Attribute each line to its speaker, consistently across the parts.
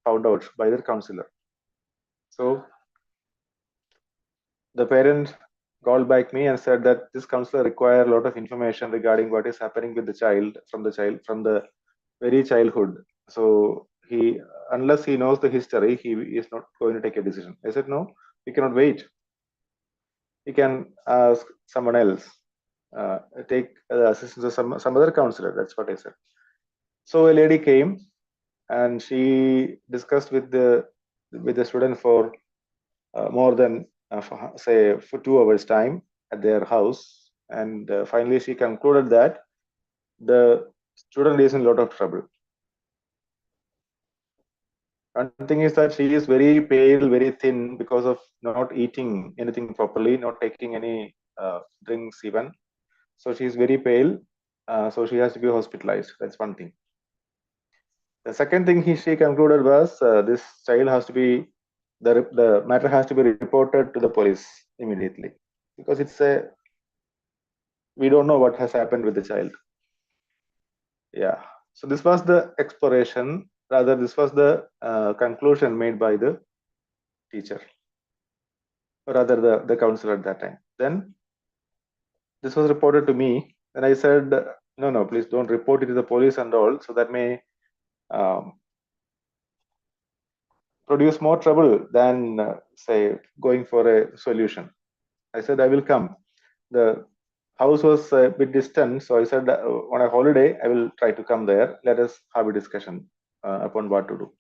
Speaker 1: found out by their counselor. So the parent called back me and said that this counselor require a lot of information regarding what is happening with the child from the very childhood. So he, unless he knows the history, he is not going to take a decision. I said, no, we cannot wait. He can ask someone else, take assistance of some other counselor. That's what I said. So a lady came and she discussed with the student for more than say for 2 hours time at their house, and finally she concluded that the student is in a lot of trouble. One thing is that she is very pale, very thin because of not eating anything properly, not taking any drinks even. So she is very pale. So she has to be hospitalized. That's one thing. The second thing she concluded was this child has to be, the matter has to be reported to the police immediately, because we don't know what has happened with the child. Yeah. So this was the exploration, rather this was the conclusion made by the teacher, or rather the counselor at that time. Then this was reported to me, and I said, no, please don't report it to the police and all, so that may produce more trouble than say going for a solution. I said I will come. The house was a bit distant, so I said on a holiday I will try to come there. Let us have a discussion upon what to do.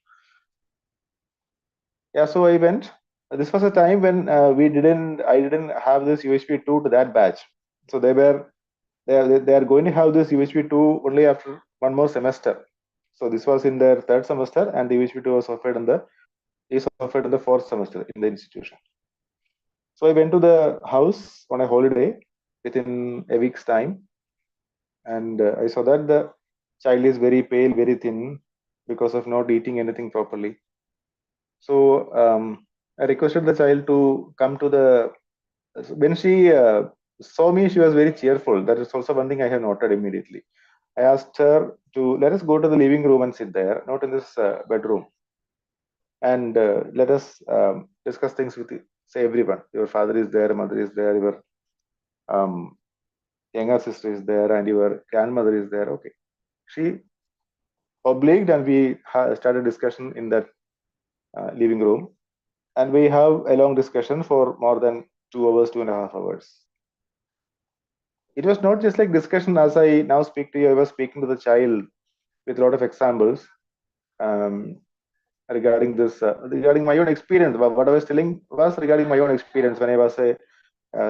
Speaker 1: Yeah, so I went. This was a time when I didn't have this UHV 2 to that batch. So they are going to have this UHV 2 only after one more semester. So this was in their third semester, and the UHV 2 was offered in the fourth semester in the institution. So I went to the house on a holiday within a week's time, and I saw that the child is very pale, very thin because of not eating anything properly. So I requested the child to come to the. When she saw me, she was very cheerful. That is also one thing I have noted immediately. I asked her to let us go to the living room and sit there, not in this bedroom, and let us discuss things with, say, everyone. Your father is there, mother is there, your younger sister is there, and your grandmother is there. Okay. She obliged, and we started discussion in that living room, and we have a long discussion for more than 2 hours, 2.5 hours. It was not just like discussion as I now speak to you. I was speaking to the child with a lot of examples regarding this, regarding my own experience. What I was telling was regarding my own experience when I was a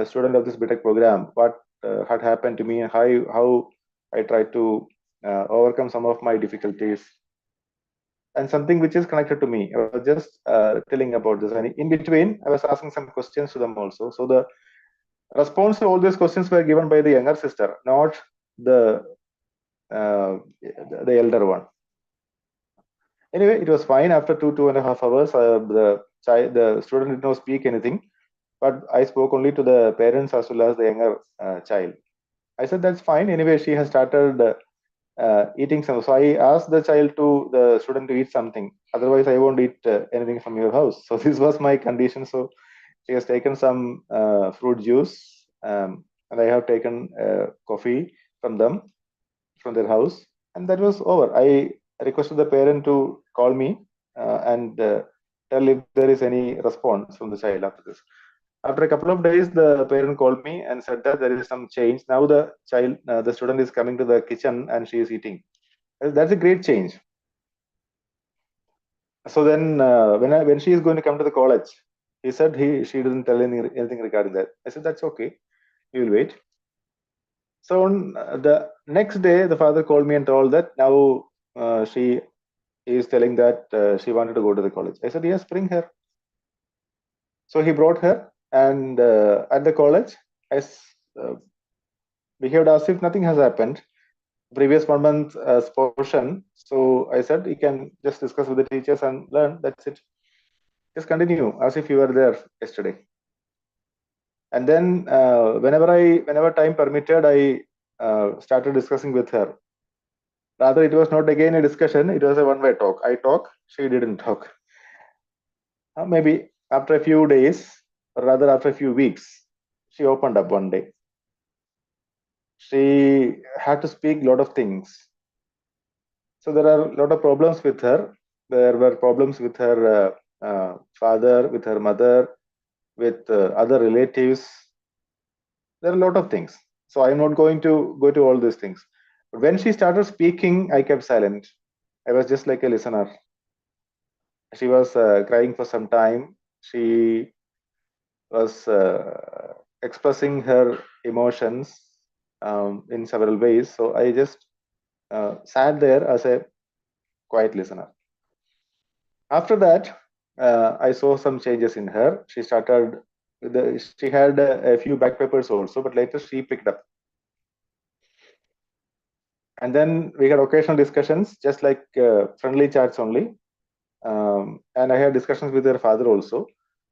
Speaker 1: student of this BTech program. What had happened to me and how I tried to overcome some of my difficulties, and something which is connected to me. I was just telling about this, and in between, I was asking some questions to them also. So the response to all these questions were given by the younger sister, not the elder one. Anyway, it was fine. After 2.5 hours, the student did not speak anything, but I spoke only to the parents as well as the younger child. I said that's fine. Anyway, she has started eating some. So I asked the student to eat something. Otherwise, I won't eat anything from your house. So this was my condition. So she has taken some fruit juice, and I have taken coffee from their house, and that was over. I requested the parent to call me and tell if there is any response from the child after this. After a couple of days, the parent called me and said that there is some change. Now the student is coming to the kitchen and she is eating. That's a great change. So then when she is going to come to the college, he said she didn't tell anything regarding that. I said that's okay. We will wait. So on the next day, the father called me and told that now she is telling that she wanted to go to the college. I said, yes, bring her. So he brought her, and at the college, I behaved as if nothing has happened. Previous 1 month portion. So I said, you can just discuss with the teachers and learn. That's it. Just continue as if you were there yesterday. And then whenever time permitted, I started discussing with her. Rather, it was not again a discussion, it was a one-way talk. I talk, she didn't talk. Maybe after a few days, or rather after a few weeks, she opened up one day. She had to speak a lot of things. So there are a lot of problems with her. There were problems with her father, with her mother, with other relatives. There are a lot of things. So I'm not going to go to all these things. But when she started speaking, I kept silent. I was just like a listener. She was crying for some time. She was expressing her emotions in several ways. So I just sat there as a quiet listener. After that, I saw some changes in her. She started, she had a few back papers also, but later she picked up. And then we had occasional discussions, just like friendly chats only. And I had discussions with her father also.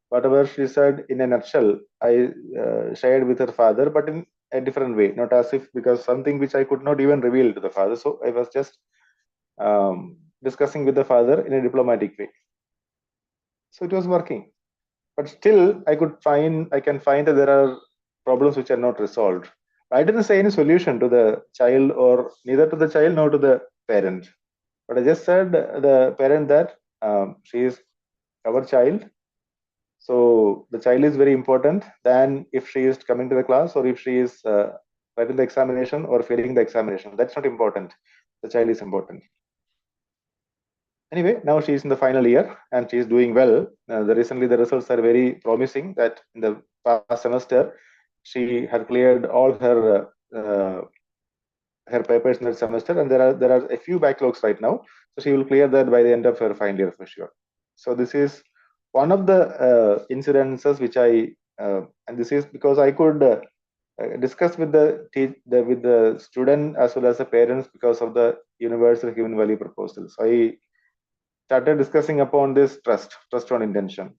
Speaker 1: Whatever she said in a nutshell, I shared with her father, but in a different way, not as if, because something which I could not even reveal to the father. So I was just discussing with the father in a diplomatic way. So it was working. But still, I can find that there are problems which are not resolved. I didn't say any solution to the child, or neither to the child nor to the parent. But I just said the parent that she is our child. So the child is very important than if she is coming to the class, or if she is writing the examination or failing the examination. That's not important. The child is important. Anyway, now she is in the final year and she is doing well. Recently, the results are very promising. That in the past semester, she had cleared all her papers in that semester, and there are a few backlogs right now. So she will clear that by the end of her final year for sure. So this is one of the incidences which and this is because I could discuss with with the student as well as the parents because of the universal human value proposal. So I started discussing upon this trust on intention,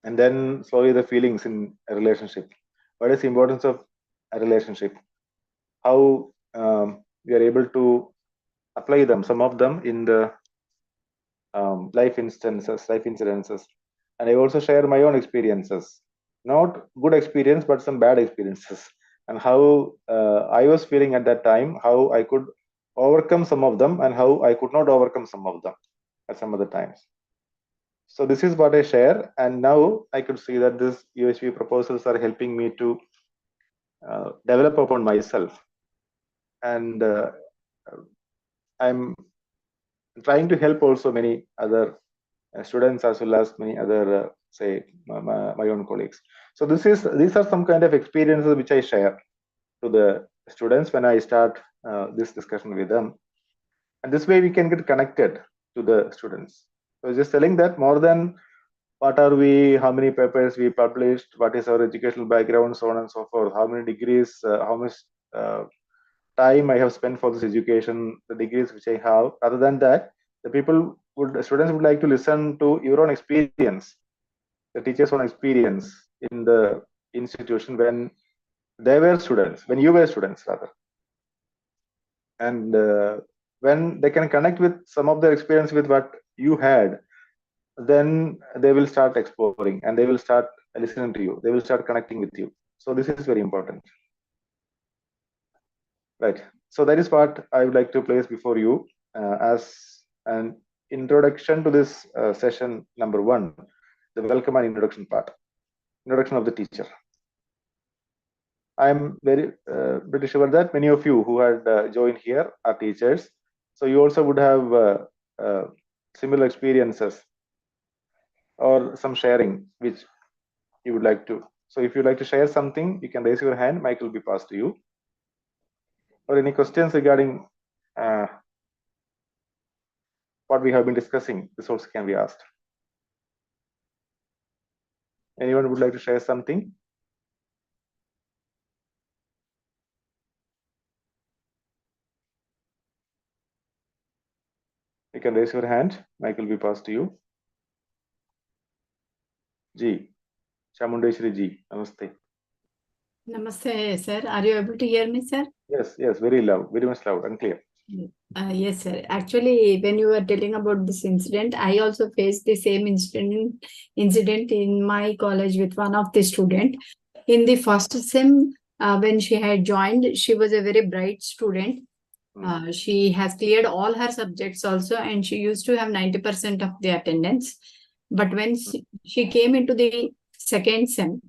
Speaker 1: and then slowly the feelings in a relationship. What is the importance of a relationship? How we are able to apply them, some of them in the life incidences, and I also share my own experiences, not good experience, but some bad experiences, and how I was feeling at that time, how I could overcome some of them, and how I could not overcome some of them at some other times. So this is what I share, and now I could see that these UHV proposals are helping me to develop upon myself, and I'm trying to help also many other students as well as many other say my own colleagues. So these are some kind of experiences which I share to the students when I start this discussion with them, and this way we can get connected to the students. So just telling that more than what are we, how many papers we published, what is our educational background, so on and so forth, how many degrees, how much time I have spent for this education, the degrees which I have. Other than that, students would like to listen to your own experience, the teachers' own experience in the institution when they were students, when you were students rather, and when they can connect with some of their experience with what you had, then they will start exploring and they will start listening to you. They will start connecting with you. So this is very important, right? So that is what I would like to place before you as an introduction to this session number 1, the welcome and introduction part, introduction of the teacher. I'm very pretty sure that many of you who had joined here are teachers. So you also would have similar experiences or some sharing which you would like to. So if you'd like to share something, you can raise your hand. Mic will be passed to you. Or any questions regarding what we have been discussing, this also can be asked. Anyone would like to share something? You can raise your hand. Mic will be passed to you. Ji, Chamundeshwari ji, namaste.
Speaker 2: Namaste, sir. Are you able to hear me, sir?
Speaker 1: Yes, very loud, very much loud and clear.
Speaker 2: Yes, sir. Actually, when you were telling about this incident, I also faced the same incident in my college with one of the student. In the first sem, when she had joined, she was a very bright student. She has cleared all her subjects also, and she used to have 90% of the attendance. But when she came into the second sem,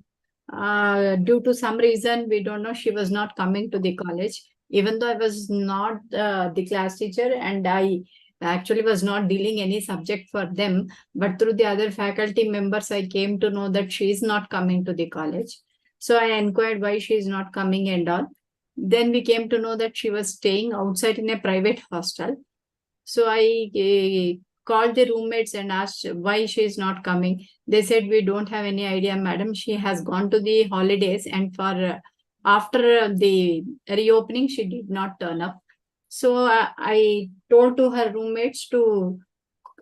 Speaker 2: due to some reason, we don't know, she was not coming to the college. Even though I was not the class teacher and I actually was not dealing any subject for them, but through the other faculty members, I came to know that she is not coming to the college. So I inquired why she is not coming and all. Then we came to know that she was staying outside in a private hostel. So I called the roommates and asked why she is not coming. They said, we don't have any idea, madam. She has gone to the holidays, and for after the reopening, she did not turn up. So I told to her roommates to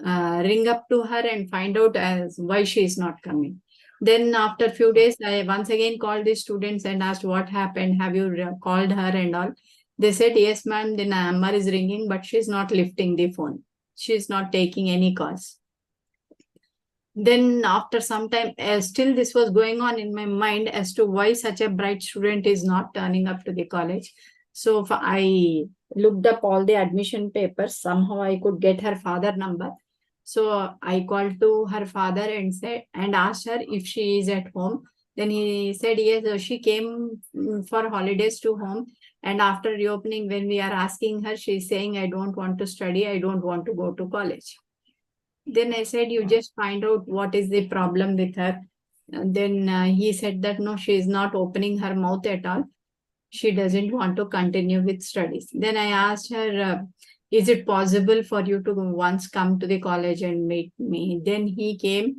Speaker 2: ring up to her and find out as why she is not coming. Then after few days, I once again called the students and asked what happened. Have you called her and all? They said, yes, ma'am, the number is ringing, but she's not lifting the phone. She's not taking any calls. Then after some time, still this was going on in my mind as to why such a bright student is not turning up to the college. So I looked up all the admission papers. Somehow I could get her father number. So I called to her father and said and asked her if she is at home. Then he said, yes, she came for holidays to home. And after reopening, when we are asking her, she's saying, I don't want to study. I don't want to go to college. Then I said, you just find out what is the problem with her. And then he said that no, she is not opening her mouth at all. She doesn't want to continue with studies. Then I asked her, is it possible for you to once come to the college and meet me? Then he came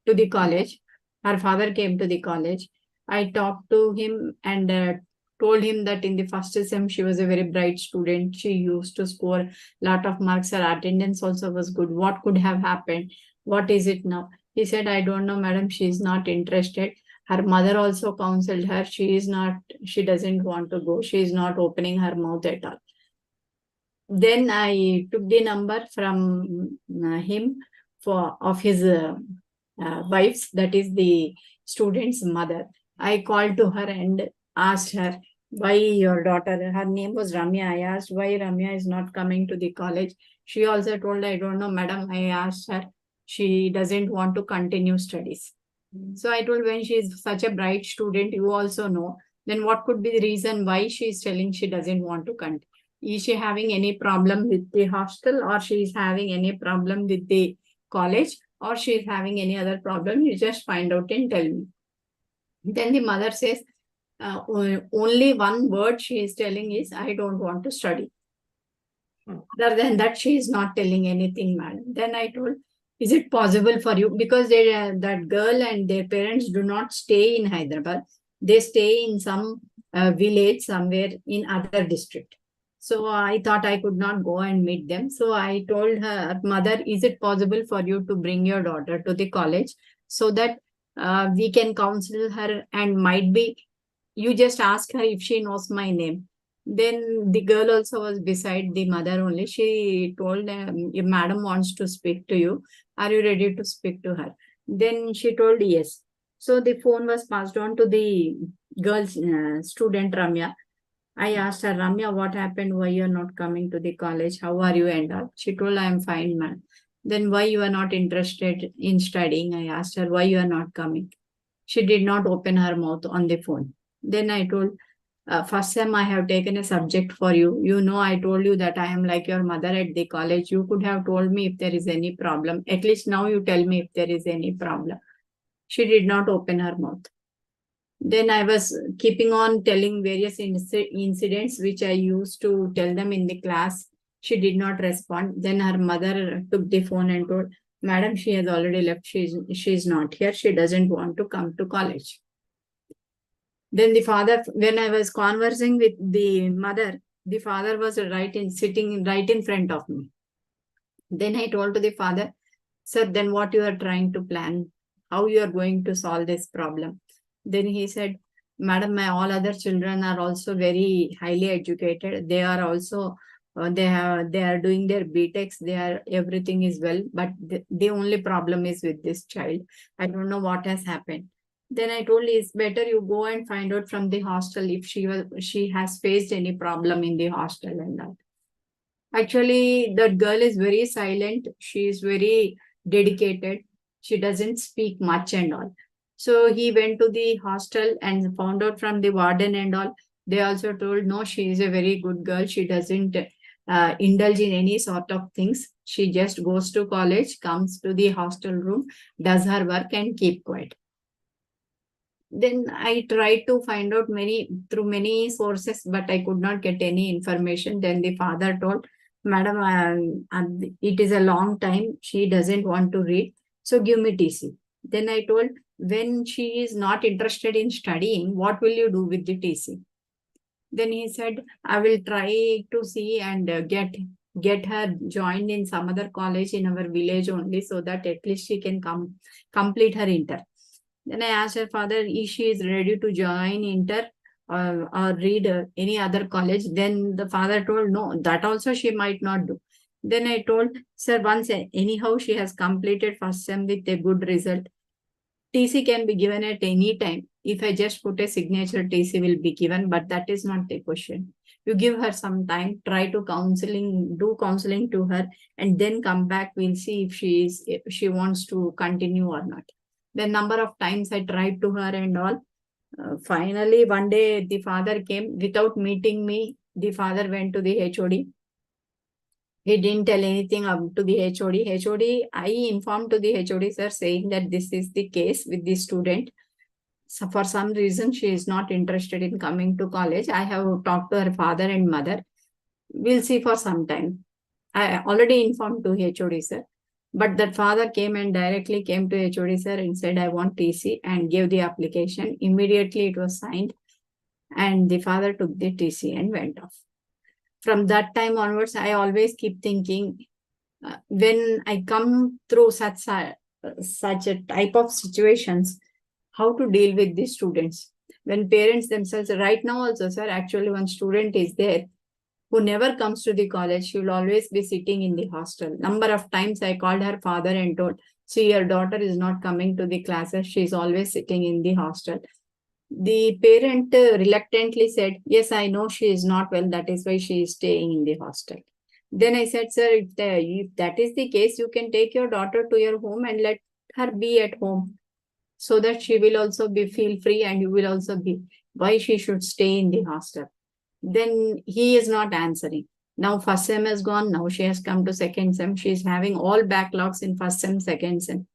Speaker 2: to the college. Her father came to the college. I talked to him and told him that in the first sem she was a very bright student. She used to score a lot of marks. Her attendance also was good. What could have happened? What is it now? He said, I don't know, madam. She is not interested. Her mother also counseled her. She doesn't want to go. She is not opening her mouth at all. Then I took the number from him of his wives, that is the student's mother. I called to her and asked her why your daughter, her name was Ramya. I asked why Ramya is not coming to the college. She also told, I don't know, madam. I asked her, she doesn't want to continue studies. So I told, when she is such a bright student, you also know, then what could be the reason why she is telling she doesn't want to continue? Is she having any problem with the hostel, or she is having any problem with the college, or she is having any other problem? You just find out and tell me. Then the mother says, only one word she is telling is, I don't want to study. Other than that, she is not telling anything, madam. Then I told, is it possible for you? Because that girl and their parents do not stay in Hyderabad. They stay in some village somewhere in other district. So I thought I could not go and meet them. So I told her mother, is it possible for you to bring your daughter to the college so that we can counsel her, and might be you just ask her if she knows my name. Then the girl also was beside the mother only. She told, if madam wants to speak to you, are you ready to speak to her? Then she told yes. So the phone was passed on to the girl's student Ramya. I asked her, Ramya, what happened? Why you're not coming to the college? How are you? And all. She told, I am fine, ma'am. Then why you are not interested in studying? I asked her, why you are not coming? She did not open her mouth on the phone. Then I told, first time I have taken a subject for you. You know, I told you that I am like your mother at the college. You could have told me if there is any problem. At least now you tell me if there is any problem. She did not open her mouth. Then I was keeping on telling various incidents which I used to tell them in the class. She did not respond. Then her mother took the phone and told, Madam, she has already left. She's not here. She doesn't want to come to college. Then the father, when I was conversing with the mother, the father was sitting right in front of me. Then I told to the father, sir, then what you are trying to plan? How you are going to solve this problem? Then he said, Madam, my all other children are also very highly educated. They are also they are doing their BTechs, everything is well, but the only problem is with this child. I don't know what has happened. Then I told, it's better you go and find out from the hostel if she has faced any problem in the hostel and that. Actually, that girl is very silent. She is very dedicated. She doesn't speak much and all. So he went to the hostel and found out from the warden and all. They also told, no, she is a very good girl. She doesn't indulge in any sort of things. She just goes to college, comes to the hostel room, does her work and keep quiet. Then I tried to find out through many sources, but I could not get any information. Then the father told, Madam, it is a long time. She doesn't want to read. So give me TC. Then I told, when she is not interested in studying, what will you do with the TC? Then he said, I will try to see and get her joined in some other college in our village only, so that at least she can complete her inter. Then I asked her father if she is ready to join inter or read any other college. Then the father told, no, that also she might not do. Then I told, sir, once anyhow she has completed first sem with a good result, TC can be given at any time. If I just put a signature, TC will be given, but that is not the question. You give her some time, try to do counseling to her, and then come back. We'll see if she wants to continue or not. The number of times I tried to her and all. Finally, one day the father came without meeting me. The father went to the HOD. He didn't tell anything up to the HOD. I informed to the HOD, sir, saying that this is the case with the student. So for some reason, she is not interested in coming to college. I have talked to her father and mother. We'll see for some time. I already informed to HOD, sir. But that father came and directly came to HOD, sir, and said, I want TC, and gave the application. Immediately it was signed. And the father took the TC and went off. From that time onwards, I always keep thinking, when I come through such a type of situations, how to deal with these students. When parents themselves, right now also, sir, actually one student is there who never comes to the college. She will always be sitting in the hostel. Number of times I called her father and told, see, your daughter is not coming to the classes. She is always sitting in the hostel. The parent reluctantly said, yes, I know she is not well. That is why she is staying in the hostel. Then I said, sir, if that is the case, you can take your daughter to your home and let her be at home, so that she will also feel free, and you will also be. Why she should stay in the hostel? Then he is not answering. Now first sem has gone. Now she has come to second sem. She is having all backlogs in first sem, second sem.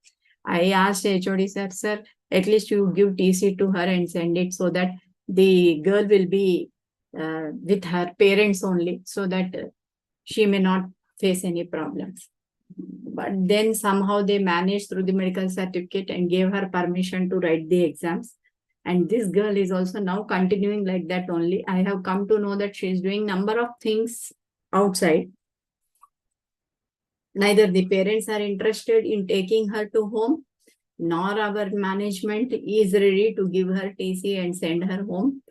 Speaker 2: I asked HOD, sir, at least you give TC to her and send it, so that the girl will be with her parents only, so that she may not face any problems. But then somehow they managed through the medical certificate and gave her permission to write the exams. And this girl is also now continuing like that only. I have come to know that she is doing number of things outside. Neither the parents are interested in taking her to home, nor our management is ready to give her TC and send her home.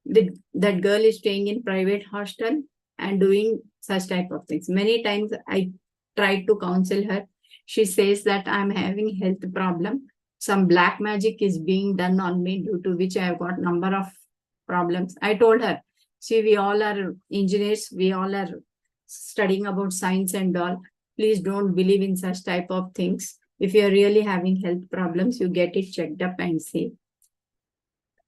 Speaker 2: That girl is staying in private hostel and doing such type of things. Many times I tried to counsel her. She says that I'm having health problem. Some black magic is being done on me, due to which I have got number of problems. I told her, see, we all are engineers. We all are studying about science and all. Please don't believe in such type of things. If you're really having health problems, you get it checked up and see.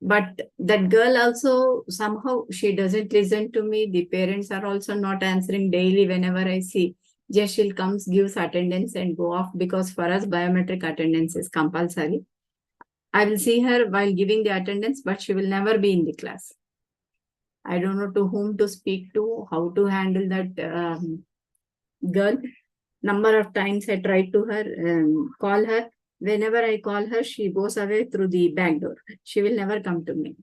Speaker 2: But that girl also, somehow she doesn't listen to me. The parents are also not answering daily whenever I see. Just she'll comes, gives attendance and go off, because for us biometric attendance is compulsory. I will see her while giving the attendance, but she will never be in the class. I don't know to whom to speak to, how to handle that girl. Number of times I tried to call her. Whenever I call her, she goes away through the back door. She will never come to me.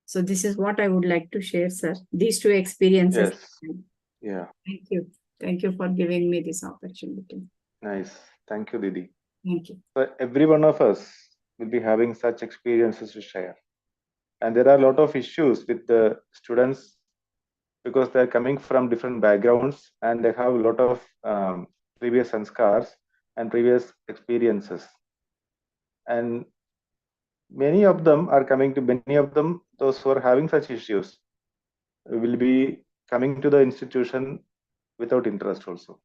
Speaker 2: So this is what I would like to share, sir. These two experiences.
Speaker 1: Yes. Yeah.
Speaker 2: Thank you. Thank you for giving me this opportunity.
Speaker 1: Nice. Thank you, Didi.
Speaker 2: Thank you.
Speaker 1: So every one of us will be having such experiences to share. And there are a lot of issues with the students because they're coming from different backgrounds and they have a lot of previous sanskars and previous experiences. And many of them, those who are having such issues, will be coming to the institution without interest also.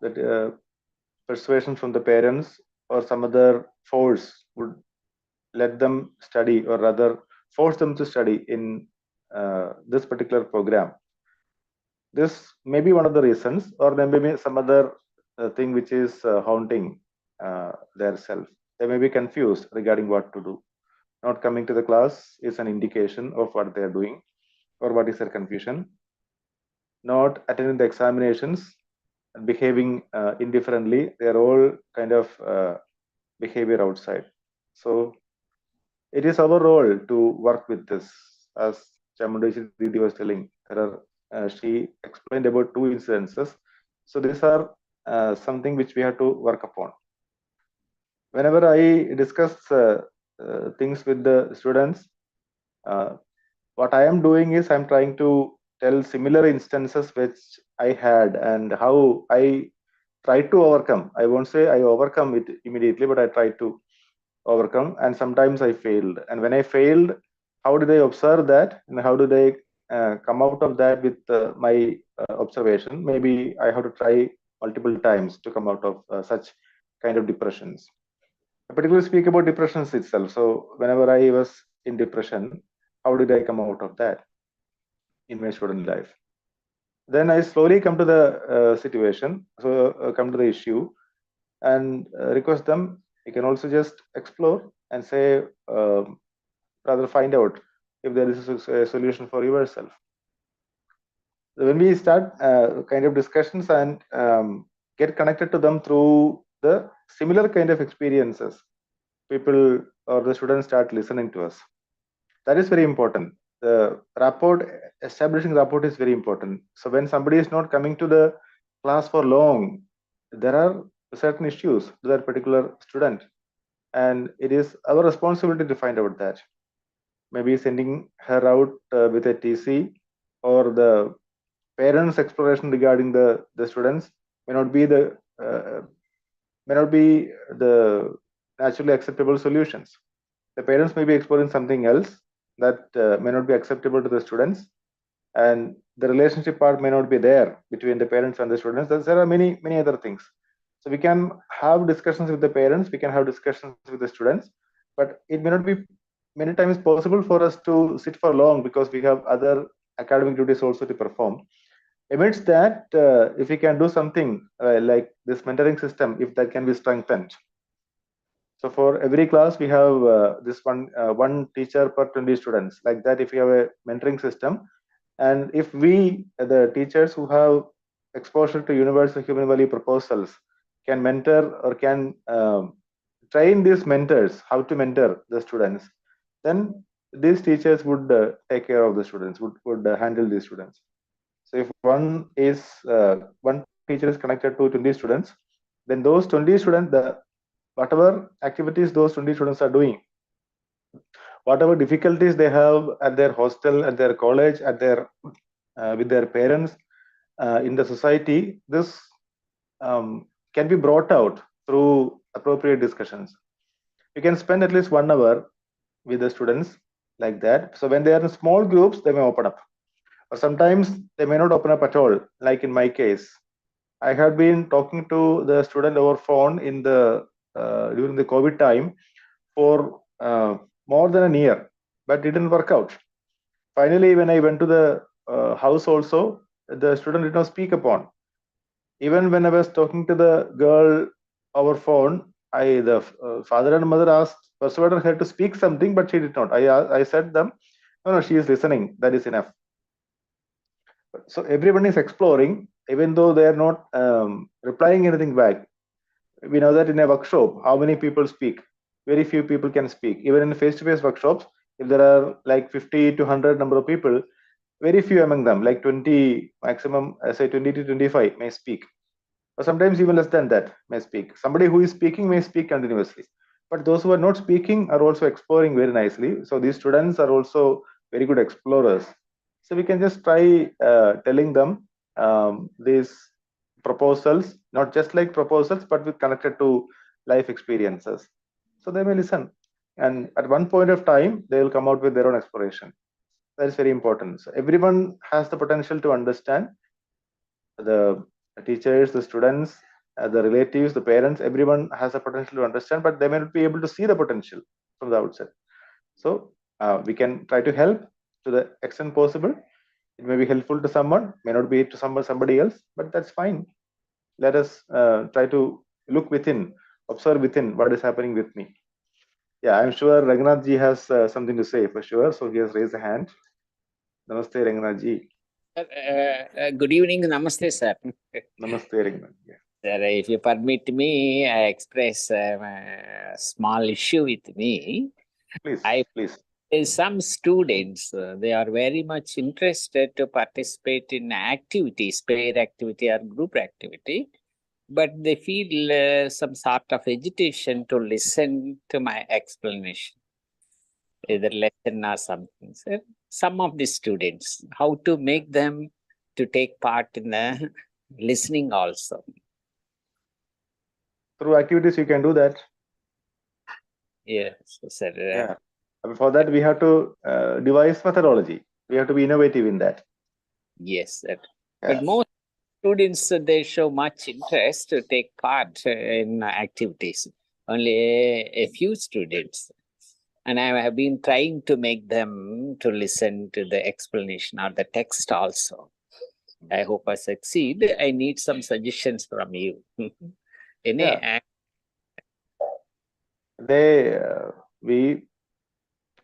Speaker 1: That persuasion from the parents or some other force would let them study, or rather force them to study in this particular program. This may be one of the reasons, or there may be some other thing which is haunting their self. They may be confused regarding what to do. Not coming to the class is an indication of what they are doing or what is their confusion. Not attending the examinations, behaving indifferently, they are all kind of behavior outside. So it is our role to work with this. As Chamundeshi Didi was telling, she explained about 2 incidences. So these are something which we have to work upon. Whenever I discuss things with the students, what I am doing is I'm trying to tell similar instances which I had and how I tried to overcome. I won't say I overcome it immediately, but I tried to overcome, and sometimes I failed. And when I failed, how did I observe that, and how do they come out of that with my observation? Maybe I have to try multiple times to come out of such kind of depressions. I particularly speak about depressions itself. So whenever I was in depression, how did I come out of that in my student life? Then I slowly come to the situation, so come to the issue, and request them. You can also just explore and say, rather find out if there is a solution for yourself. When we start kind of discussions and get connected to them through the similar kind of experiences, people or the students start listening to us. That is very important. The rapport, establishing rapport is very important. So when somebody is not coming to the class for long, there are certain issues to that particular student, and it is our responsibility to find out that. Maybe sending her out with a TC, or the parents' exploration regarding the students may not be the naturally acceptable solutions. The parents may be exploring something else that may not be acceptable to the students, and the relationship part may not be there between the parents and the students. There are many other things. So we can have discussions with the parents, we can have discussions with the students, but it may not be many times possible for us to sit for long because we have other academic duties also to perform. Amidst that, if we can do something like this mentoring system, if that can be strengthened. So for every class, we have this one teacher per 20 students. Like that, if we have a mentoring system, and if we, the teachers who have exposure to universal human value proposals, can mentor or can train these mentors how to mentor the students, then these teachers would take care of the students, would handle these students. So if one teacher is connected to 20 students, then those 20 students, whatever activities those 20 students are doing, whatever difficulties they have at their hostel, at their college, at their with their parents, in the society, this can be brought out through appropriate discussions. You can spend at least 1 hour with the students like that. So when they are in small groups, they may open up. Or sometimes they may not open up at all. Like in my case, I had been talking to the student over phone in the during the COVID time for more than a year, but it didn't work out. Finally, when I went to the house also, the student did not speak upon. Even when I was talking to the girl over phone, the father and mother persuaded her to speak something, but she did not. I said them, no, she is listening. That is enough. So everyone is exploring, even though they are not replying anything back. We know that in a workshop, how many people speak? Very few people can speak. Even in face-to-face workshops, if there are like 50 to 100 number of people, very few among them, like 20 maximum, say 20 to 25 may speak. Or sometimes even less than that may speak. Somebody who is speaking may speak continuously. But those who are not speaking are also exploring very nicely. So these students are also very good explorers. So we can just try telling them these proposals, not just like proposals, but with connected to life experiences. So they may listen, and at one point of time, they will come out with their own exploration. That is very important. So everyone has the potential to understand. The teachers, the students, the relatives, the parents, everyone has a potential to understand, but they may not be able to see the potential from the outset. So we can try to help to the extent possible. It may be helpful to someone, may not be to somebody else, but that's fine. Let us try to look within, observe within what is happening with me. Yeah, I'm sure Raghunath ji has something to say for sure. So he has raised a hand. Namaste, Raghunath ji.
Speaker 3: Good evening, namaste, sir.
Speaker 1: Namaste, Raghunath. Yeah.
Speaker 3: Sir, if you permit me, I express a small issue with me.
Speaker 1: Please, please.
Speaker 3: Some students, they are very much interested to participate in activities, pair activity or group activity, but they feel some sort of agitation to listen to my explanation, either lesson or something. So some of the students, how to make them to take part in the listening also.
Speaker 1: Through activities, you can do that.
Speaker 3: Yes, sir.
Speaker 1: Yeah. For that, we have to devise methodology. We have to be innovative in that.
Speaker 3: Yes, sir.
Speaker 1: Yeah.
Speaker 3: But most students, they show much interest to take part in activities. Only a few students. And I have been trying to make them to listen to the explanation or the text also. I hope I succeed. I need some suggestions from you.
Speaker 1: We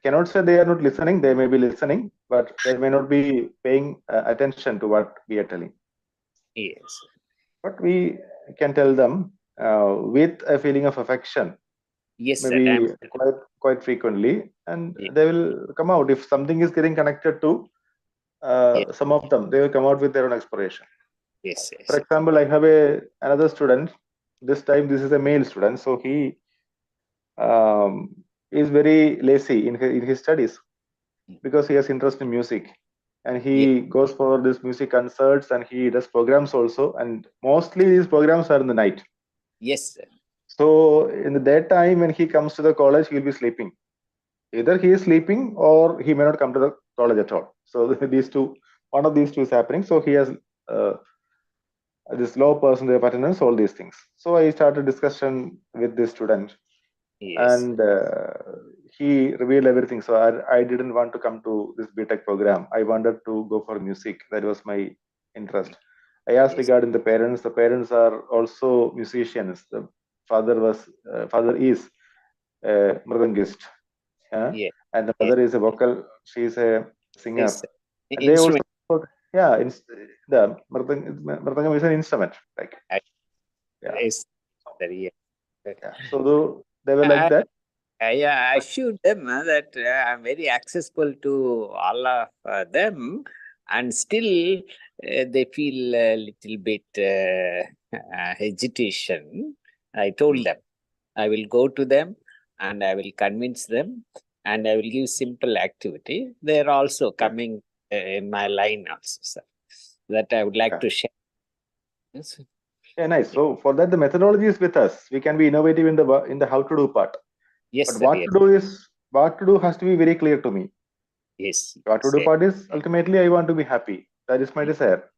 Speaker 1: cannot say they are not listening. They may be listening, but they may not be paying attention to what we are telling.
Speaker 3: Yes.
Speaker 1: But we can tell them with a feeling of affection.
Speaker 3: Yes,
Speaker 1: maybe
Speaker 3: sir.
Speaker 1: quite frequently, and they will come out. If something is getting connected to some of them, they will come out with their own exploration.
Speaker 3: Yes, yes.
Speaker 1: For example, I have another student. This time, this is a male student, so he is very lazy in his studies because he has interest in music, and he goes for these music concerts, and he does programs also, and mostly these programs are in the night.
Speaker 3: Yes, sir.
Speaker 1: So in the daytime, when he comes to the college, he will be sleeping. Either he is sleeping or he may not come to the college at all. So these two, one of these two is happening. So he has this low percentage of attendance, all these things. So I started discussion with this student, and he revealed everything. So I didn't want to come to this BTech program. I wanted to go for music. That was my interest. I asked regarding the parents. The parents are also musicians. The father is a mridangist. And the mother is a vocal. She is a singer. And they also, the mridangam is an instrument, like. So they were like that.
Speaker 3: I assured them that I'm very accessible to all of them, and still they feel a little bit hesitation. I told them I will go to them and I will convince them, and I will give simple activity. They're also coming in my line also, sir. That I would like to share. Yes.
Speaker 1: Yeah, nice. So for that, the methodology is with us. We can be innovative in the how to do part.
Speaker 3: Yes,
Speaker 1: but
Speaker 3: sir,
Speaker 1: what to do has to be very clear to me.
Speaker 3: Yes.
Speaker 1: What to do part is ultimately I want to be happy. That is my desire.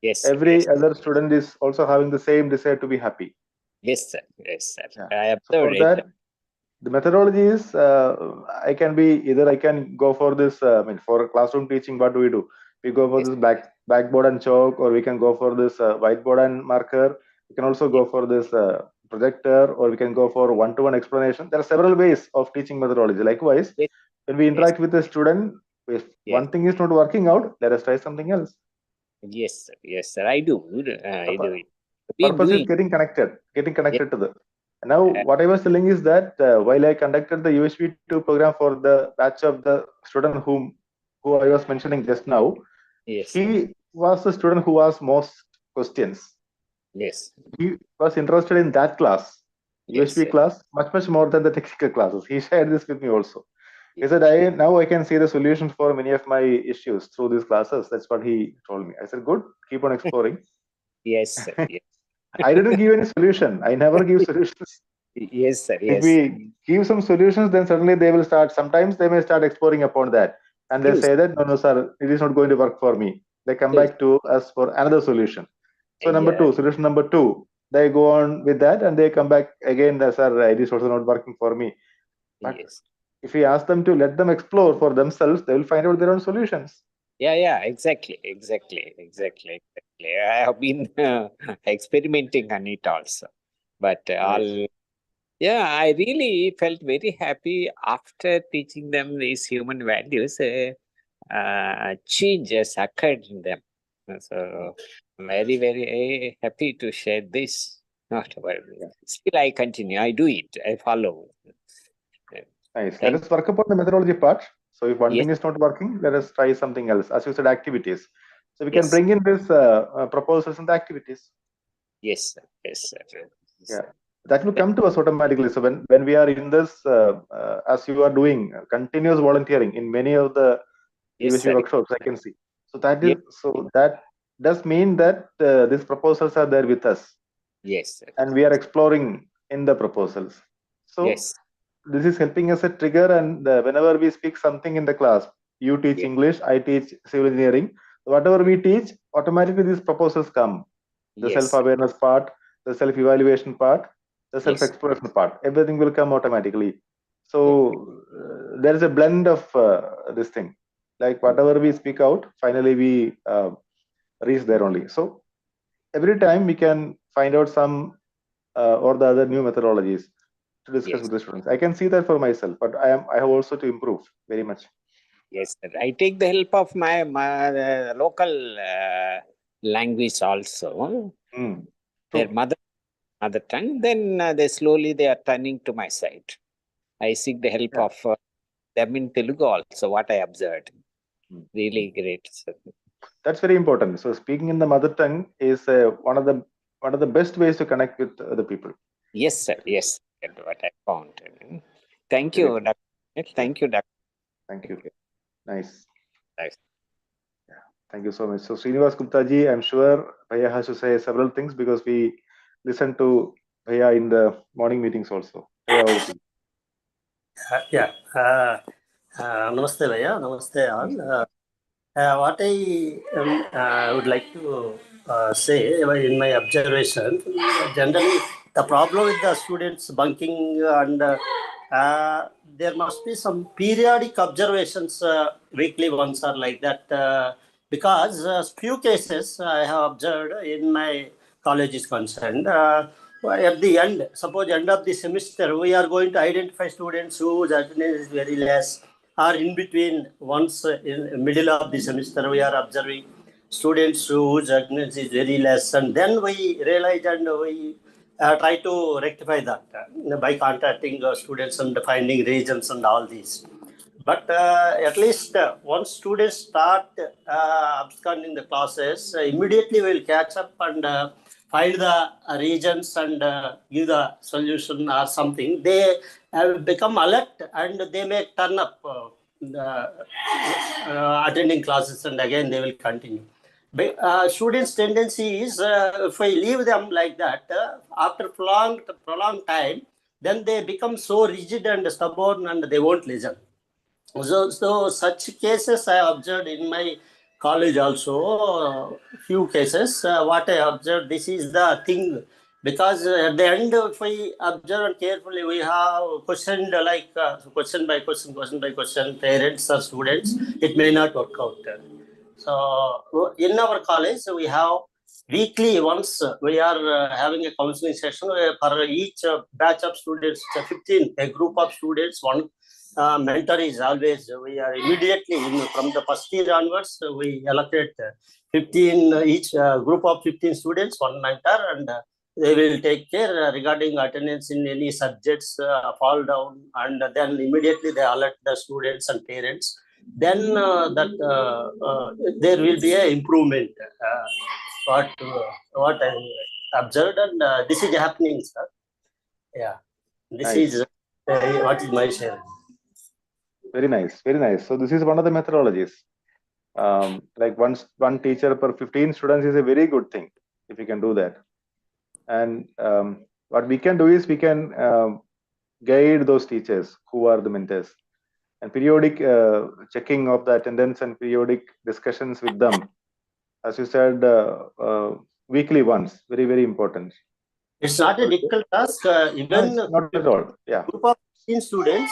Speaker 3: Yes.
Speaker 1: Every other student is also having the same desire to be happy.
Speaker 3: Yes, sir. Yes, sir.
Speaker 1: Yeah. So for that, the methodology is I can go for this. For classroom teaching, what do? We go for this blackboard and chalk, or we can go for this whiteboard and marker. We can also go for this projector, or we can go for one-to-one explanation. There are several ways of teaching methodology. Likewise, when we interact with a student, if one thing is not working out, let us try something else.
Speaker 3: Yes, sir. Yes, sir. I do. I do it.
Speaker 1: Purpose is getting connected to the. Now, what I was telling is that while I conducted the UHV2 program for the batch of the student who I was mentioning just now, he was the student who asked most questions.
Speaker 3: Yes.
Speaker 1: He was interested in that class, UHV class, much more than the technical classes. He shared this with me also. He said, now I can see the solutions for many of my issues through these classes. That's what he told me. I said, good, keep on exploring.
Speaker 3: Yes, sir. Yes.
Speaker 1: I didn't give any solution. I never give solutions.
Speaker 3: Yes, sir.
Speaker 1: If
Speaker 3: Yes.
Speaker 1: we give some solutions, then suddenly they will start. Sometimes they may start exploring upon that. And they
Speaker 3: True,
Speaker 1: say that, no, sir, it is not going to work for me. They come
Speaker 3: True.
Speaker 1: back to us for another solution. So number
Speaker 3: Yeah.
Speaker 1: two, solution number two, they go on with that and they come back again, sir, it is also not working for me. But
Speaker 3: Yes.
Speaker 1: if we ask them to let them explore for themselves, they will find out their own solutions.
Speaker 3: Yeah, exactly. I have been experimenting on it also. But
Speaker 1: Nice.
Speaker 3: I really felt very happy after teaching them these human values. Changes occurred in them. So very, very happy to share this. Not about Still, I continue. I do it. I follow.
Speaker 1: Nice. Let us work upon the methodology part. So if one thing is not working, let us try something else. As you said, activities. So we can bring in this proposals and the activities.
Speaker 3: Yes, sir.
Speaker 1: Yeah, that will come to us automatically. So when we are in this, as you are doing continuous volunteering in many of the UHV workshops, I can see. So that does mean that these proposals are there with us.
Speaker 3: Yes, sir.
Speaker 1: And we are exploring in the proposals. So this is helping us a trigger, and whenever we speak something in the class, you teach English, I teach civil engineering. Whatever we teach, automatically these proposals come. The self-awareness part, the self-evaluation part, the self-exploration part. Everything will come automatically. So there is a blend of this thing. Like whatever we speak out, finally we reach there only. So every time we can find out some or the other new methodologies to discuss with the students. I can see that for myself, but I have also to improve very much.
Speaker 3: Yes, sir. I take the help of my local language also. Their mother tongue. Then they are turning to my side. I seek the help of them in Telugu also. What I observed, really great, sir.
Speaker 1: That's very important. So speaking in the mother tongue is one of the best ways to connect with the people.
Speaker 3: Yes, sir. Yes, that's what I found. Thank you, Dr. Thank you, Dr.
Speaker 1: Thank you. Nice. Yeah, thank you so much. So Srinivas Gupta ji, I'm sure Bhaiya has to say several things because we listen to Bhaiya in the morning meetings also. Bhaiya, over to you.
Speaker 4: Namaste, Bhaiya. Namaste all. What I would like to say in my observation, generally the problem with the students bunking and there must be some periodic observations, weekly ones or like that, because few cases I have observed in my college is concerned. At the end, suppose end of the semester, we are going to identify students whose attendance is very less, or in between, once in the middle of the semester, we are observing students whose attendance is very less, and then we realize and we try to rectify that by contacting students and finding reasons and all these. But at least once students start absconding the classes, immediately we'll catch up and find the regions and give the solution or something. They become alert and they may turn up attending classes, and again they will continue. Students' tendency is if I leave them like that, after prolonged time, then they become so rigid and stubborn and they won't listen. So such cases I observed in my college also, few cases. What I observed, this is the thing, because at the end, if we observe carefully, we have questioned like question by question, parents or students, it may not work out. So in our college, we have weekly once we are having a counseling session for each batch of students, 15, a group of students, one mentor is always, we are immediately from the first year onwards, we allocate 15, each group of 15 students, one mentor, and they will take care regarding attendance in any subjects fall down, and then immediately they alert the students and parents. Then there will be an improvement. What I observed, and this is happening, sir. Yeah, this is what is my share.
Speaker 1: Very nice, very nice. So this is one of the methodologies. Like one teacher per 15 students is a very good thing if we can do that. And what we can do is we can guide those teachers who are the mentors, and periodic checking of the attendance and periodic discussions with them. As you said, weekly once, very, very important.
Speaker 4: It's not a difficult task. Even
Speaker 1: No, not at all. Yeah.
Speaker 4: Group of 15 students,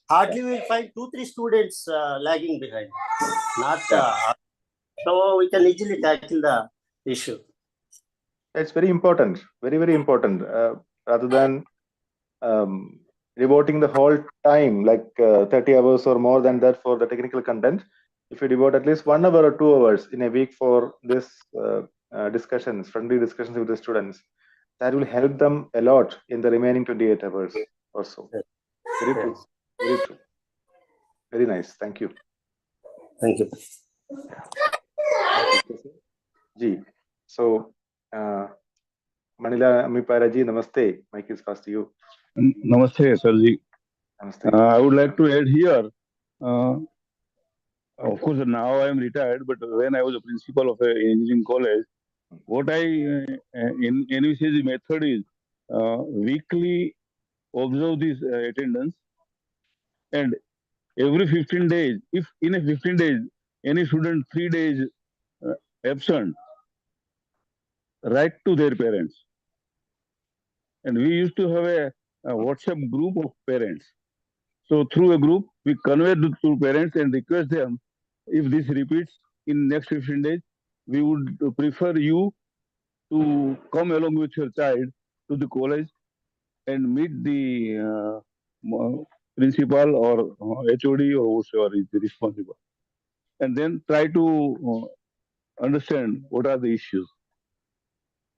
Speaker 4: hardly will find 2-3 students lagging behind. Not so we can easily tackle the issue.
Speaker 1: It's very important, very, very important. Rather than devoting the whole time, like 30 hours or more than that for the technical content, if you devote at least 1 hour or 2 hours in a week for this discussions, friendly discussions with the students, that will help them a lot in the remaining 28 hours or so. Very true. Very true. Very nice. Thank you.
Speaker 4: Thank you.
Speaker 1: Ji. So, Manila Amipara ji, namaste. Mike is fast to you.
Speaker 5: Namaste, sir ji.
Speaker 1: Namaste.
Speaker 5: I would like to add here. Of course, now I am retired, but when I was a principal of an engineering college, what I envisage the method is weekly observe this attendance, and every 15 days, if in a 15 days any student 3 days absent, write to their parents. And we used to have a WhatsApp group of parents. So through a group, we convey to parents and request them, if this repeats in next 15 days, we would prefer you to come along with your child to the college and meet the principal or HOD or whoever is responsible. And then try to understand what are the issues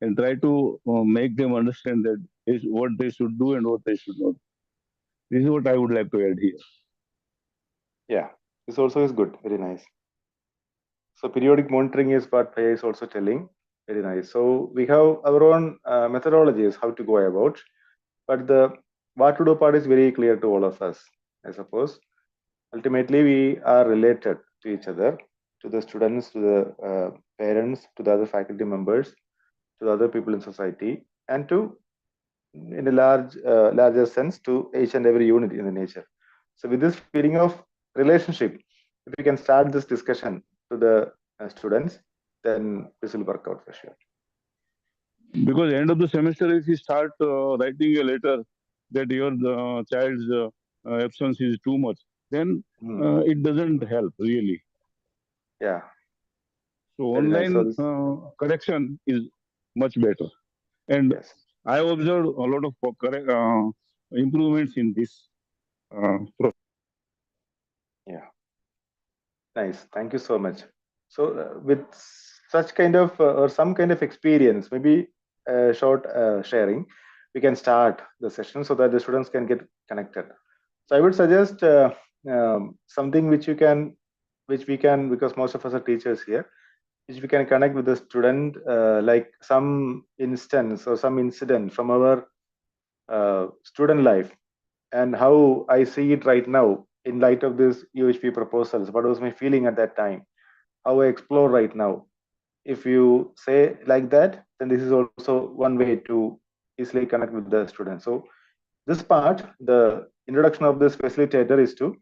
Speaker 5: and try to make them understand that is what they should do and what they should not. This is what I would like to add here.
Speaker 1: Yeah, this also is good. Very nice. So periodic monitoring is what Paya is also telling. Very nice. So we have our own methodologies how to go about, but the what to do part is very clear to all of us, I suppose. Ultimately, we are related to each other, to the students, to the parents, to the other faculty members, to the other people in society, and to, in a larger sense, to each and every unit in the nature. So with this feeling of relationship, if we can start this discussion to the students, then this will work out for sure.
Speaker 5: Because end of the semester, if you start writing a letter that your child's absence is too much, then it doesn't help really.
Speaker 1: Yeah.
Speaker 5: So
Speaker 1: Very nice.
Speaker 5: online correction is much better. And
Speaker 1: yes,
Speaker 5: I observed a lot of improvements in this process.
Speaker 1: Yeah. Nice. Thank you so much. So with such kind of or some kind of experience, maybe short sharing, we can start the session so that the students can get connected. So I would suggest something which we can, because most of us are teachers here, which we can connect with the student, like some instance or some incident from our student life, and how I see it right now in light of this UHV proposals. What was my feeling at that time? How I explore right now. If you say like that, then this is also one way to easily connect with the student. So this part, the introduction of this facilitator is to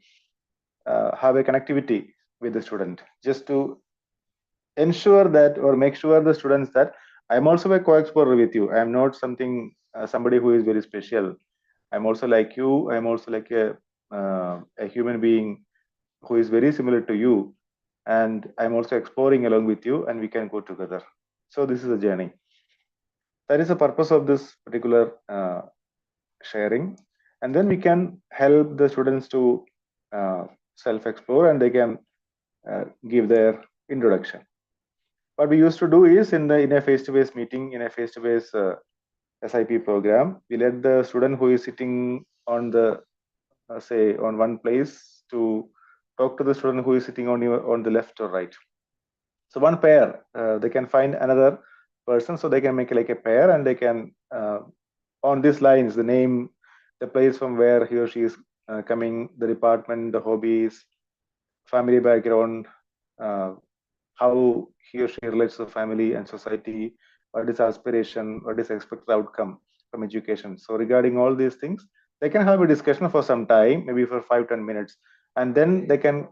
Speaker 1: have a connectivity with the student, just to ensure that or make sure the students that I'm also a co-explorer with you. I'm not somebody who is very special. I'm also like you. I'm also like a human being who is very similar to you, and I'm also exploring along with you, and we can go together. So this is a journey. That is the purpose of this particular sharing, and then we can help the students to self-explore, and they can give their introduction. What we used to do is in a face-to-face meeting, in a face-to-face SIP program, we let the student who is sitting on the say on one place to talk to the student who is sitting on the left or right. So one pair, they can find another person, so they can make like a pair, and they can on these lines, the name, the place from where he or she is coming, the department, the hobbies, family background, how he or she relates to family and society, what is aspiration, what is expected outcome from education. So regarding all these things, they can have a discussion for some time, maybe for 5-10 minutes, and then they can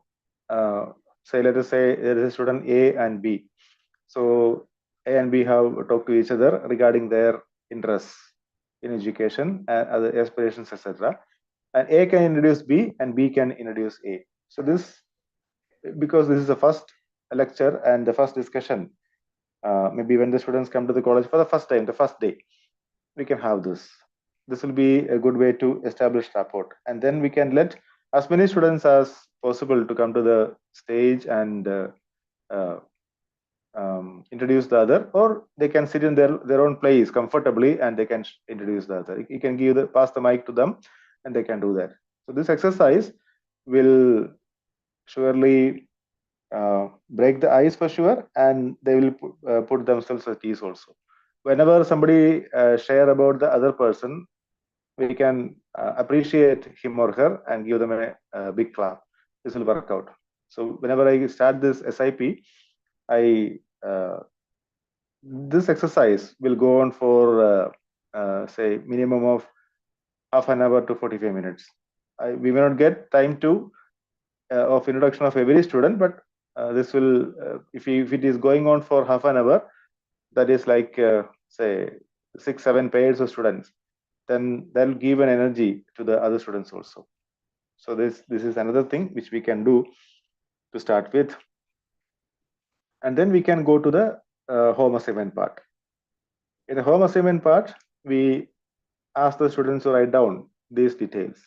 Speaker 1: say, let us say there is a student A and B. So A and B have talked to each other regarding their interests in education and other aspirations, etc. And A can introduce B and B can introduce A. So this, because this is the first lecture and the first discussion, maybe when the students come to the college for the first time, the first day, we can have this. This will be a good way to establish rapport, and then we can let as many students as possible to come to the stage and introduce the other, or they can sit in their own place comfortably and they can introduce the other. You can pass the mic to them and they can do that. So this exercise will surely break the ice for sure, and they will put themselves at ease also. Whenever somebody share about the other person, we can appreciate him or her and give them a big clap. This will work out. So whenever I start this SIP, this exercise will go on for say minimum of half an hour to 45 minutes. We may not get time to of introduction of every student, but this will, if it is going on for half an hour, that is like say 6-7 pairs of students, then that'll give an energy to the other students also. So this is another thing which we can do to start with, and then we can go to the home assignment part. In the home assignment part, we ask the students to write down these details.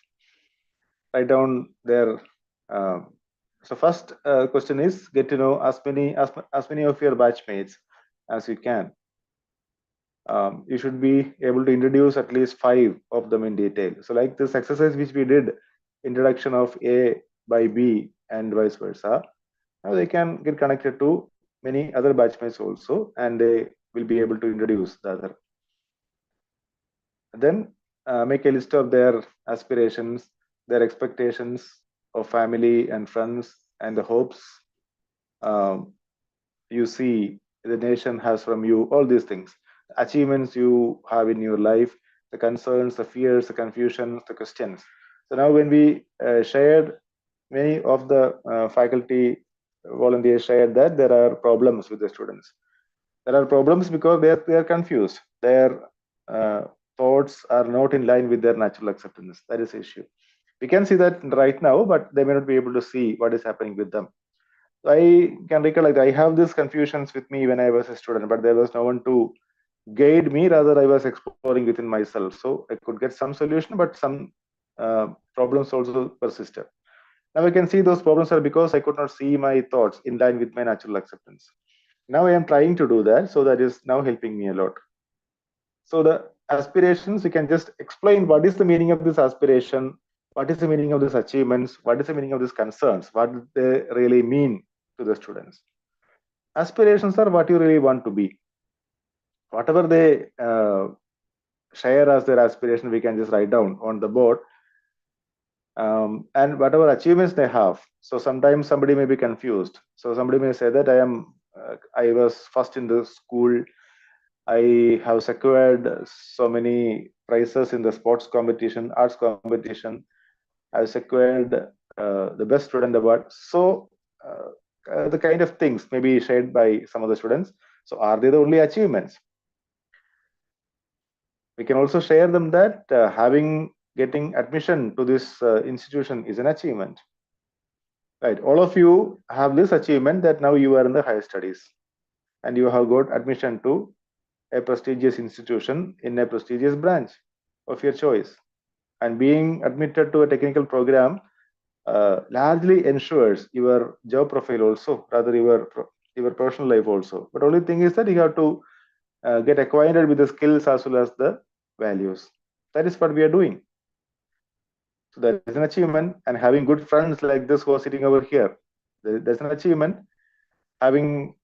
Speaker 1: Write down their so first question is, get to know as many of your batchmates as you can. You should be able to introduce at least 5 of them in detail. So like this exercise which we did, introduction of A by B and vice versa, now they can get connected to many other batchmates also, and they will be able to introduce the other. Then make a list of their aspirations, their expectations of family and friends, and the hopes you see the nation has from you, all these things, achievements you have in your life, the concerns, the fears, the confusions, the questions. So now when we shared, many of the faculty volunteers shared that there are problems with the students. There are problems because they are confused. Their thoughts are not in line with their natural acceptance. That is the issue. We can see that right now, but they may not be able to see what is happening with them. I can recollect I have these confusions with me when I was a student, but there was no one to guide me. Rather, I was exploring within myself. So I could get some solution, but some problems also persisted. Now I can see those problems are because I could not see my thoughts in line with my natural acceptance. Now I am trying to do that, so that is now helping me a lot. So the aspirations, you can just explain what is the meaning of this aspiration, what is the meaning of these achievements, what is the meaning of these concerns, what do they really mean to the students. Aspirations are what you really want to be. Whatever they share as their aspiration, we can just write down on the board. And whatever achievements they have. So sometimes somebody may be confused. So somebody may say that I was first in the school. I have secured so many prizes in the sports competition, arts competition. I've secured the best student award. So the kind of things may be shared by some of the students. So are they the only achievements? We can also share them that getting admission to this institution is an achievement. Right, all of you have this achievement that now you are in the higher studies and you have got admission to a prestigious institution in a prestigious branch of your choice. And being admitted to a technical program largely ensures your job profile also, rather your professional life also. But only thing is that you have to get acquainted with the skills as well as the values. That is what we are doing. So that is an achievement, and having good friends like this who are sitting over here, there's an achievement. Having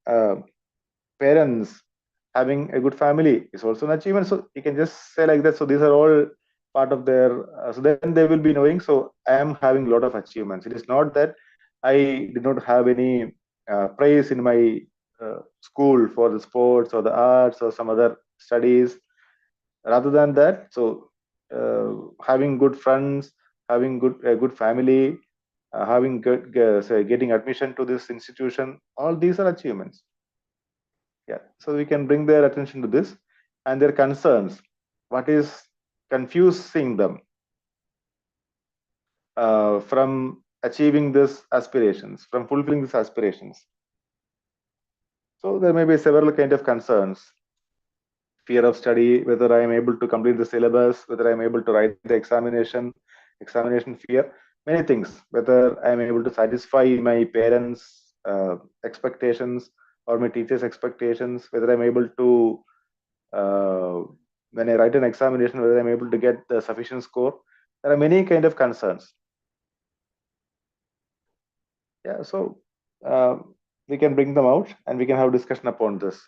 Speaker 1: parents, having a good family is also an achievement. So you can just say like that. So these are all part of their, so then they will be knowing, so I am having a lot of achievements. It is not that I did not have any praise in my school for the sports or the arts or some other studies. Rather than that, so having good friends, having good family, having getting admission to this institution, all these are achievements. Yeah, so we can bring their attention to this and their concerns. What is confusing them from achieving these aspirations, from fulfilling these aspirations? So there may be several kind of concerns. Fear of study, whether I am able to complete the syllabus, whether I am able to write the examination fear, many things, whether I am able to satisfy my parents' expectations or my teachers' expectations, whether I'm able to, when I write an examination, whether I'm able to get the sufficient score. There are many kind of concerns. Yeah, so we can bring them out and we can have discussion upon this.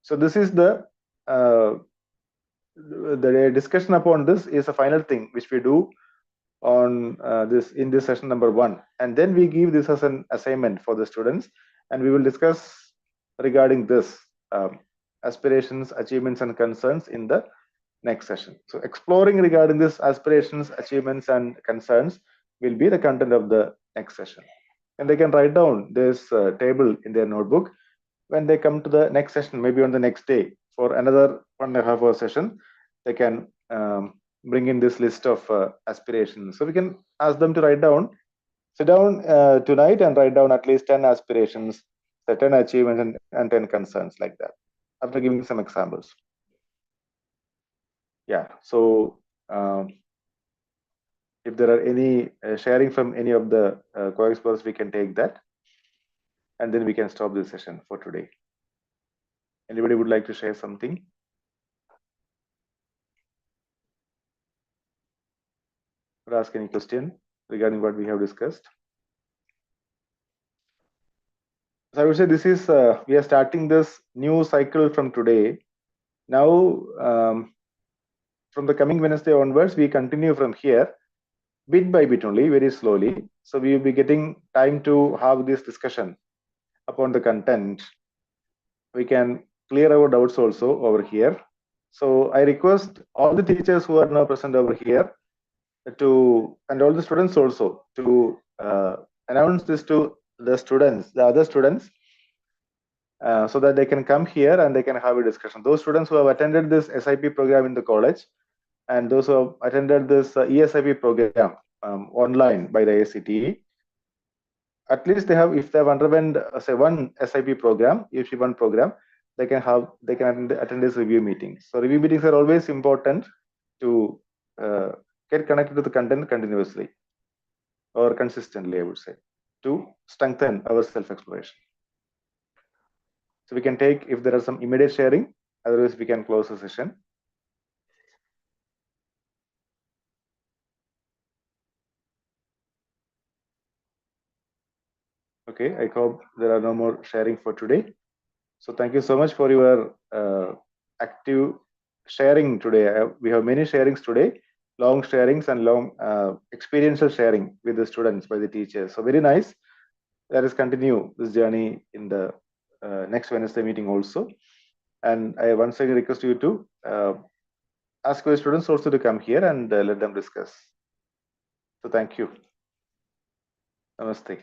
Speaker 1: So this is the discussion upon this is a final thing which we do on this in this session number 1, and then we give this as an assignment for the students, and we will discuss regarding this aspirations, achievements, and concerns in the next session. So exploring regarding this aspirations, achievements, and concerns will be the content of the next session, and they can write down this table in their notebook when they come to the next session, maybe on the next day for another 1.5 hour session. They can bring in this list of aspirations. So we can ask them to write down, sit down tonight and write down at least 10 aspirations, 10 achievements, and 10 concerns, like that, after giving some examples. Yeah, so if there are any sharing from any of the co-experts, we can take that, and then we can stop this session for today. Anybody would like to share something? Or ask any question regarding what we have discussed? So I would say this is, we are starting this new cycle from today. Now, from the coming Wednesday onwards, we continue from here, bit by bit only, very slowly. So we will be getting time to have this discussion upon the content. We can clear our doubts also over here. So I request all the teachers who are now present over here to, and all the students also, to announce this to the students, the other students, so that they can come here and they can have a discussion. Those students who have attended this SIP program in the college, and those who have attended this eSIP program online by the AICTE, at least they have, if they have underwent say one SIP program, UHV 1 program, they can attend this review meetings. So review meetings are always important to get connected to the content continuously or consistently, I would say, to strengthen our self-exploration. So we can take, if there are some immediate sharing, otherwise we can close the session. Okay, I hope there are no more sharing for today. So thank you so much for your active sharing today. We have many sharings today, long sharings and long experiential sharing with the students by the teachers. So very nice. Let us continue this journey in the next Wednesday meeting also. And I once again request you to ask your students also to come here and let them discuss. So thank you. Namaste.